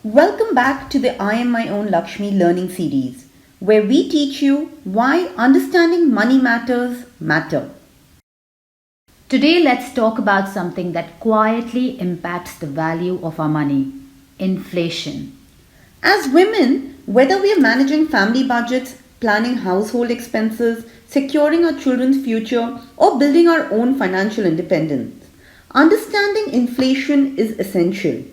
Welcome back to the I Am My Own Laxmi learning series, where we teach you why understanding money matter. Today, let's talk about something that quietly impacts the value of our money: inflation. As women, whether we are managing family budgets, planning household expenses, securing our children's future, or building our own financial independence, understanding inflation is essential.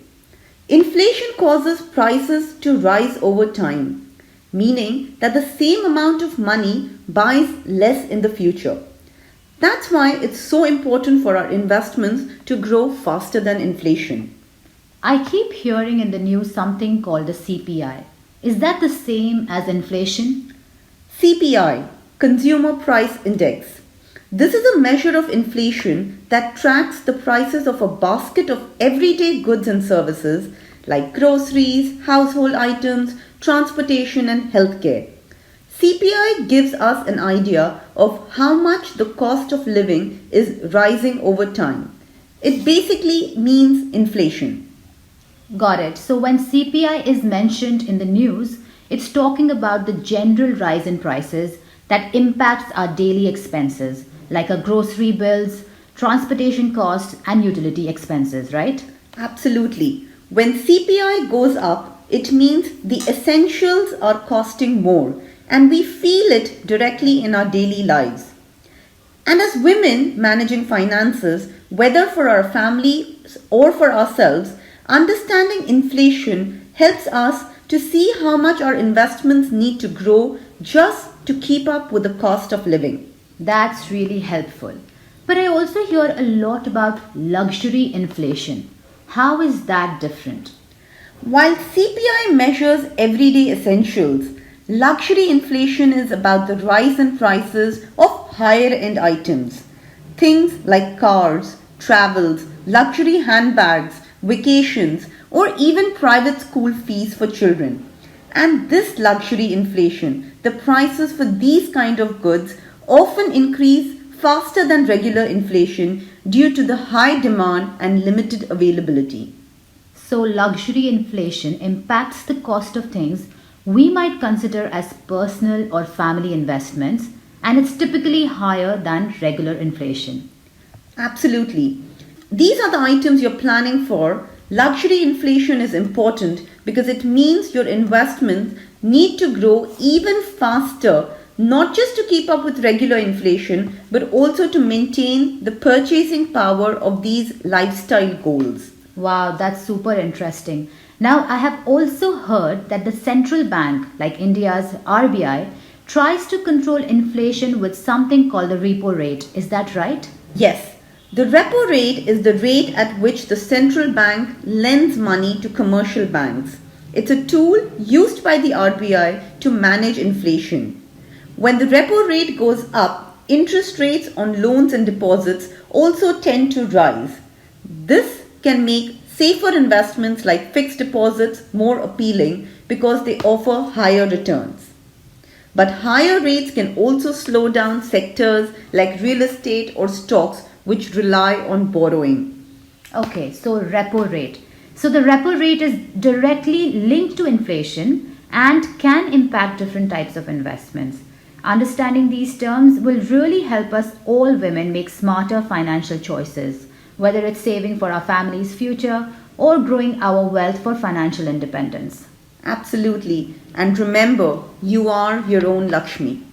Inflation causes prices to rise over time, meaning that the same amount of money buys less in the future. That's why it's so important for our investments to grow faster than inflation. I keep hearing in the news something called the CPI. Is that the same as inflation? CPI, Consumer Price Index. This is a measure of inflation that tracks the prices of a basket of everyday goods and services like groceries, household items, transportation, and healthcare. CPI gives us an idea of how much the cost of living is rising over time. It basically means inflation. Got it. So, when CPI is mentioned in the news, it's talking about the general rise in prices that impacts our daily expenses, like our grocery bills, transportation costs, and utility expenses, right? Absolutely. When CPI goes up, it means the essentials are costing more and we feel it directly in our daily lives. And as women managing finances, whether for our families or for ourselves, understanding inflation helps us to see how much our investments need to grow just to keep up with the cost of living. That's really helpful. But I also hear a lot about luxury inflation. How is that different? While CPI measures everyday essentials, luxury inflation is about the rise in prices of higher end items. Things like cars, travels, luxury handbags, vacations, or even private school fees for children. And this luxury inflation, the prices for these kind of goods often increase faster than regular inflation due to the high demand and limited availability. So, luxury inflation impacts the cost of things we might consider as personal or family investments, and it's typically higher than regular inflation. Absolutely. These are the items you're planning for. Luxury inflation is important because it means your investments need to grow even faster, not just to keep up with regular inflation, but also to maintain the purchasing power of these lifestyle goals. Wow, that's super interesting. Now, I have also heard that the central bank, like India's RBI, tries to control inflation with something called the repo rate. Is that right? Yes, the repo rate is the rate at which the central bank lends money to commercial banks. It's a tool used by the RBI to manage inflation. When the repo rate goes up, interest rates on loans and deposits also tend to rise. This can make safer investments like fixed deposits more appealing because they offer higher returns. But higher rates can also slow down sectors like real estate or stocks which rely on borrowing. Okay, so repo rate. So the repo rate is directly linked to inflation and can impact different types of investments. Understanding these terms will really help us all women make smarter financial choices, whether it's saving for our family's future or growing our wealth for financial independence. Absolutely. And remember, you are your own Lakshmi.